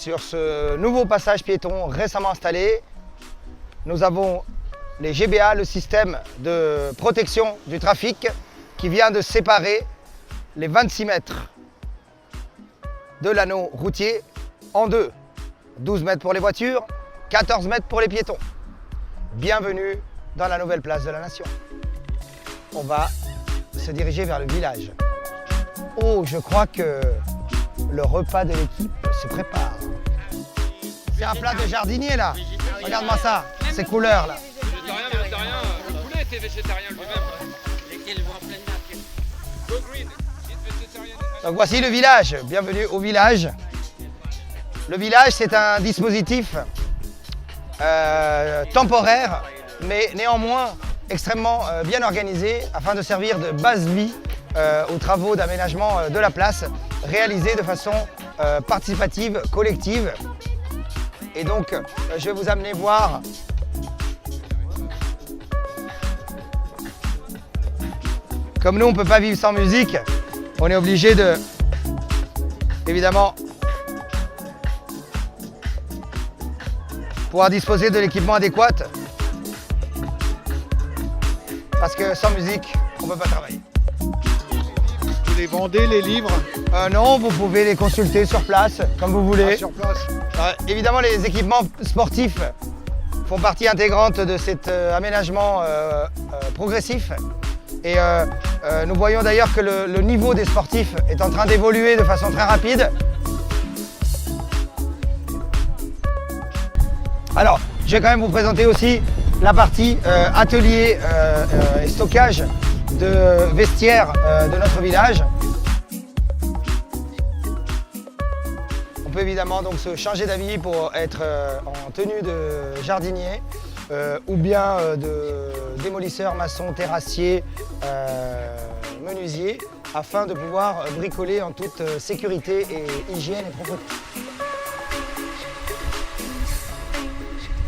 sur ce nouveau passage piéton récemment installé. Nous avons les GBA, le système de protection du trafic, qui vient de séparer les 26 mètres de l'anneau routier en deux. 12 mètres pour les voitures, 14 mètres pour les piétons. Bienvenue dans la nouvelle place de la Nation. On va se diriger vers le village. Oh, je crois que le repas de l'équipe se prépare. C'est un plat de jardinier là. Regarde-moi ça, ces couleurs là. Végétarien, le poulet était végétarien lui-même. Lesquels vont en pleine nature. Go green, végétarien. Donc voici le village. Bienvenue au village. Le village, c'est un dispositif temporaire, mais néanmoins extrêmement bien organisé afin de servir de base vie aux travaux d'aménagement de la place réalisés de façon participative, collective. Et donc, je vais vous amener voir comme nous, on ne peut pas vivre sans musique, on est obligé de, évidemment, pouvoir disposer de l'équipement adéquat. Parce que sans musique, on ne peut pas travailler. Vous les vendez, les livres? Non, vous pouvez les consulter sur place, comme vous voulez. Sur place? Évidemment, les équipements sportifs font partie intégrante de cet aménagement progressif. Et nous voyons d'ailleurs que le niveau des sportifs est en train d'évoluer de façon très rapide. Alors, je vais quand même vous présenter aussi la partie atelier et stockage de vestiaires de notre village. On peut évidemment donc se changer d'avis pour être en tenue de jardinier ou bien de démolisseur, maçon, terrassier, menuisier, afin de pouvoir bricoler en toute sécurité et hygiène et propreté.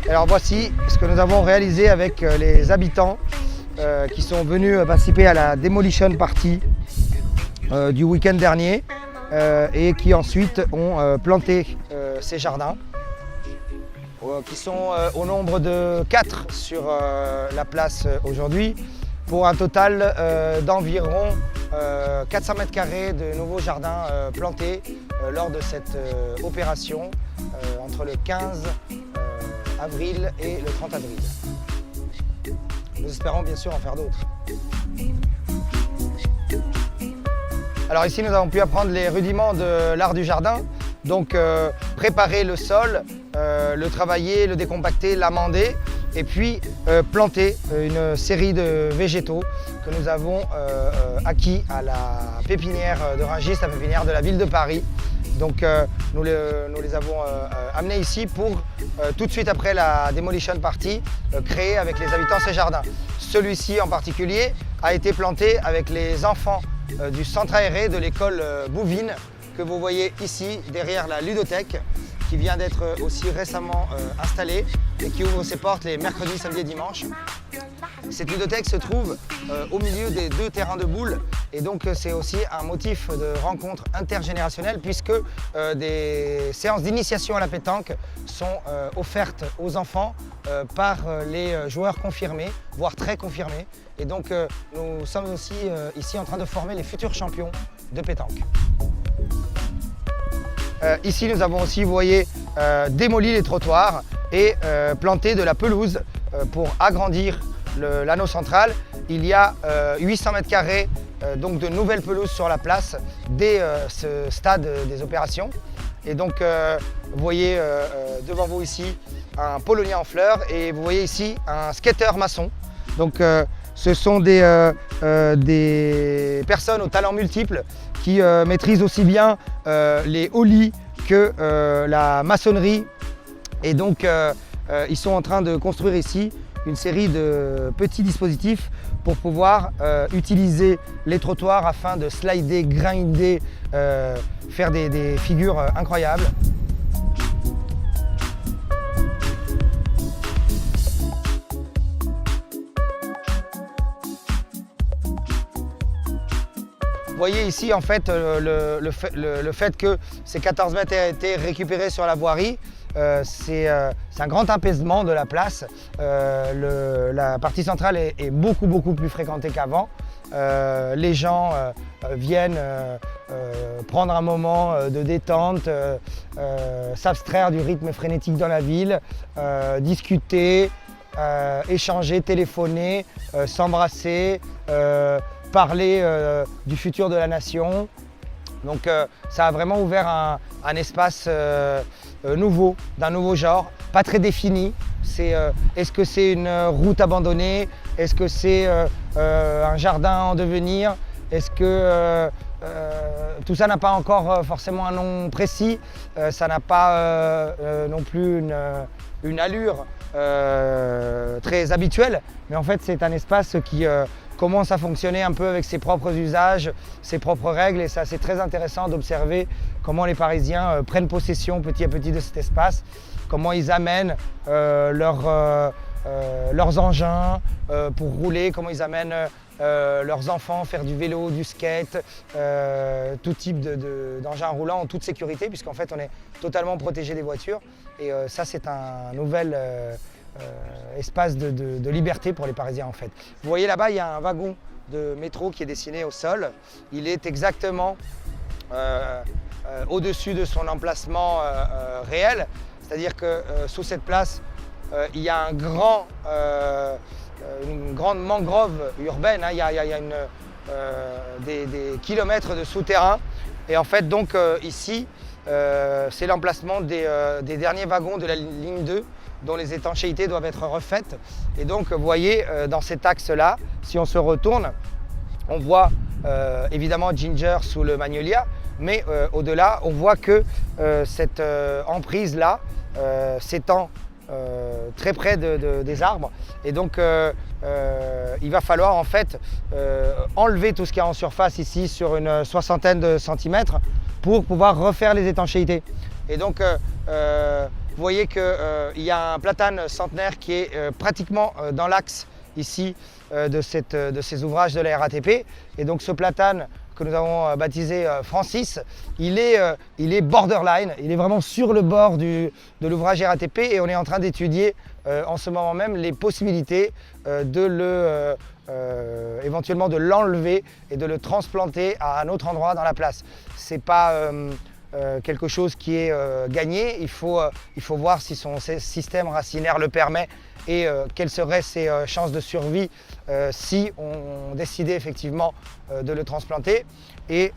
Alors voici ce que nous avons réalisé avec les habitants qui sont venus participer à la demolition party du week-end dernier et qui ensuite ont planté ces jardins qui sont au nombre de 4 sur la place aujourd'hui pour un total d'environ 400 mètres carrés de nouveaux jardins plantés lors de cette opération entre le 15 avril et le 30 avril. Nous espérons bien sûr en faire d'autres. Alors ici nous avons pu apprendre les rudiments de l'art du jardin, donc préparer le sol, le travailler, le décompacter, l'amender et puis planter une série de végétaux que nous avons acquis à la pépinière de Rungis, la pépinière de la ville de Paris. Donc nous les avons amenés ici pour tout de suite après la demolition party créer avec les habitants ces jardins. Celui-ci en particulier a été planté avec les enfants du centre aéré de l'école Bouvines que vous voyez ici derrière la ludothèque qui vient d'être aussi récemment installée et qui ouvre ses portes les mercredis, samedis et dimanches. Cette ludothèque se trouve au milieu des 2 terrains de boules et donc c'est aussi un motif de rencontre intergénérationnelle puisque des séances d'initiation à la pétanque sont offertes aux enfants par les joueurs confirmés, voire très confirmés. Et donc nous sommes aussi ici en train de former les futurs champions de pétanque. Ici nous avons aussi, vous voyez, démoli les trottoirs et planté de la pelouse pour agrandir l'anneau central. Il y a 800 mètres carrés donc de nouvelles pelouses sur la place dès ce stade des opérations. Et donc vous voyez devant vous ici un paulownia en fleurs et vous voyez ici un skater maçon. Donc ce sont des personnes aux talents multiples qui maîtrisent aussi bien les hauts-lits que la maçonnerie. Et donc ils sont en train de construire ici une série de petits dispositifs pour pouvoir utiliser les trottoirs afin de slider, grinder, faire des figures incroyables. voyez ici en fait le fait que ces 14 mètres aient été récupérés sur la voirie, c'est un grand apaisement de la place. La partie centrale est beaucoup plus fréquentée qu'avant. Les gens viennent prendre un moment de détente, s'abstraire du rythme frénétique dans la ville, discuter, échanger, téléphoner, s'embrasser, parler du futur de la nation. Donc ça a vraiment ouvert un espace nouveau, d'un nouveau genre, pas très défini. Est-ce que c'est une route abandonnée? Est-ce que c'est un jardin en devenir? Est-ce que tout ça n'a pas encore forcément un nom précis? Ça n'a pas non plus une allure très habituelle, mais en fait c'est un espace qui commence à fonctionner un peu avec ses propres usages, ses propres règles, et c'est très intéressant d'observer comment les Parisiens prennent possession petit à petit de cet espace, comment ils amènent leurs engins pour rouler, comment ils amènent leurs enfants faire du vélo, du skate, tout type d'engins roulants en toute sécurité, puisqu'en fait on est totalement protégé des voitures, et ça c'est un nouvel espace de liberté pour les Parisiens en fait. Vous voyez là-bas, il y a un wagon de métro qui est dessiné au sol. Il est exactement au-dessus de son emplacement réel, c'est-à-dire que sous cette place, il y a une grande mangrove urbaine, hein. Il y a des kilomètres de souterrain, et en fait donc ici c'est l'emplacement des derniers wagons de la ligne 2 dont les étanchéités doivent être refaites. Et donc vous voyez dans cet axe-là, si on se retourne, on voit évidemment Ginger sous le Magnolia, mais au-delà on voit que cette emprise-là s'étend très près des arbres, et donc il va falloir en fait enlever tout ce qu'il y a en surface ici sur une soixantaine de centimètres pour pouvoir refaire les étanchéités. Et donc vous voyez qu'il y a un platane centenaire qui est pratiquement dans l'axe ici de ces ouvrages de la RATP, et donc ce platane que nous avons baptisé Francis, il est borderline, il est vraiment sur le bord de l'ouvrage RATP, et on est en train d'étudier en ce moment même les possibilités éventuellement de l'enlever et de le transplanter à un autre endroit dans la place. C'est pas quelque chose qui est gagné, il faut voir si son système racinaire le permet, et quelles seraient ses chances de survie si on décidait effectivement de le transplanter. Et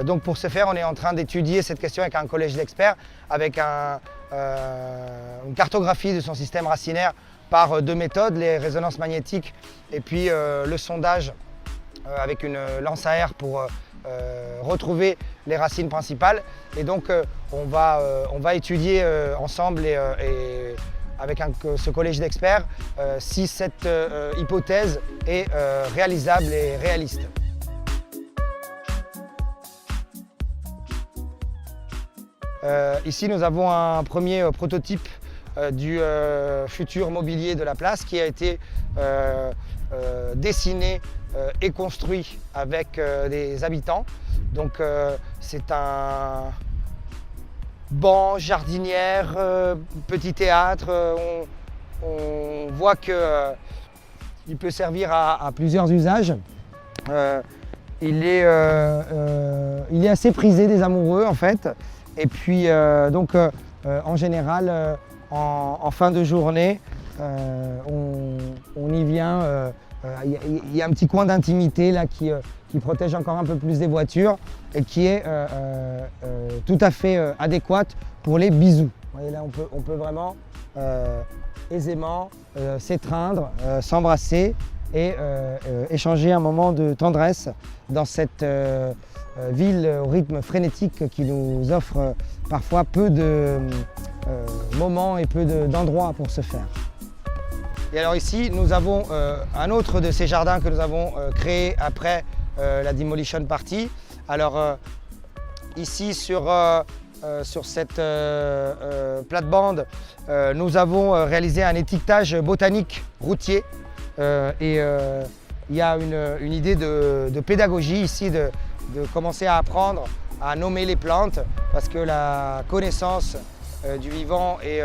donc pour ce faire, on est en train d'étudier cette question avec un collège d'experts, avec une cartographie de son système racinaire par deux méthodes, les résonances magnétiques et puis le sondage avec une lance à air pour retrouver les racines principales. Et donc on va étudier ensemble et avec ce collège d'experts si cette hypothèse est réalisable et réaliste. Ici nous avons un premier prototype du futur mobilier de la place qui a été dessiné et construit avec des habitants. Donc c'est un banc, jardinière, petit théâtre. On voit qu'il peut servir à plusieurs usages. Il est assez prisé des amoureux en fait. Et puis donc en général en fin de journée on y vient. Il y a un petit coin d'intimité là qui protège encore un peu plus des voitures et qui est tout à fait adéquate pour les bisous. Vous voyez là, on peut vraiment aisément s'étreindre, s'embrasser et échanger un moment de tendresse dans cette ville au rythme frénétique qui nous offre parfois peu de moments et peu d'endroits pour se faire. Et alors ici, nous avons un autre de ces jardins que nous avons créé après la Demolition Party. Alors ici sur cette plate-bande, nous avons réalisé un étiquetage botanique routier et il y a une idée de pédagogie ici, de commencer à apprendre à nommer les plantes parce que la connaissance du vivant et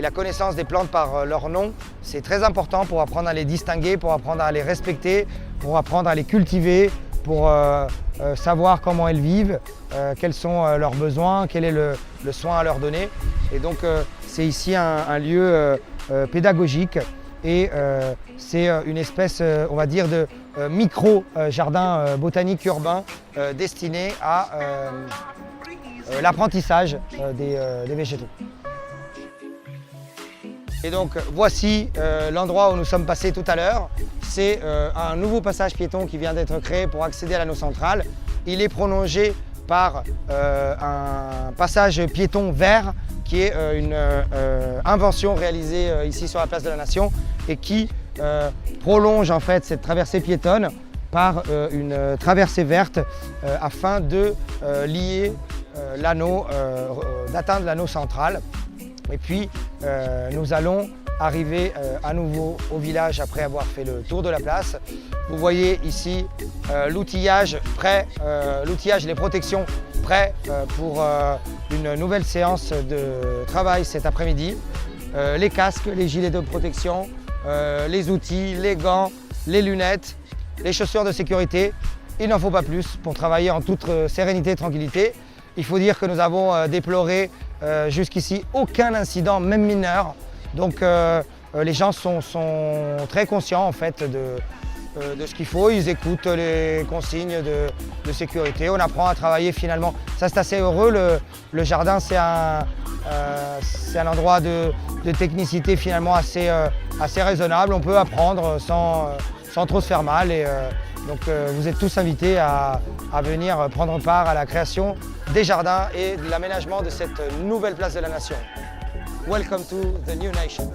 la connaissance des plantes par leur nom, c'est très important pour apprendre à les distinguer, pour apprendre à les respecter, pour apprendre à les cultiver, pour savoir comment elles vivent, quels sont leurs besoins, quel est le soin à leur donner. Et donc c'est ici un lieu pédagogique et c'est une espèce, on va dire, de micro-jardin botanique urbain destiné à l'apprentissage des végétaux. Et donc voici l'endroit où nous sommes passés tout à l'heure. C'est un nouveau passage piéton qui vient d'être créé pour accéder à l'anneau central. Il est prolongé par un passage piéton vert qui est une invention réalisée ici sur la place de la Nation et qui prolonge en fait cette traversée piétonne par une traversée verte afin de lier l'anneau, d'atteindre l'anneau central. Et puis nous allons arriver à nouveau au village après avoir fait le tour de la place. Vous voyez ici l'outillage prêt, l'outillage et les protections prêts pour une nouvelle séance de travail cet après-midi. Les casques, les gilets de protection, les outils, les gants, les lunettes, les chaussures de sécurité. Il n'en faut pas plus pour travailler en toute sérénité et tranquillité. Il faut dire que nous avons déploré jusqu'ici aucun incident, même mineur. Donc les gens sont très conscients en fait de ce qu'il faut. Ils écoutent les consignes de sécurité. On apprend à travailler finalement. Ça c'est assez heureux. Le jardin c'est un endroit de technicité finalement assez raisonnable. On peut apprendre sans trop se faire mal. Et, donc vous êtes tous invités à venir prendre part à la création des jardins et de l'aménagement de cette nouvelle place de la Nation. Welcome to the new nation.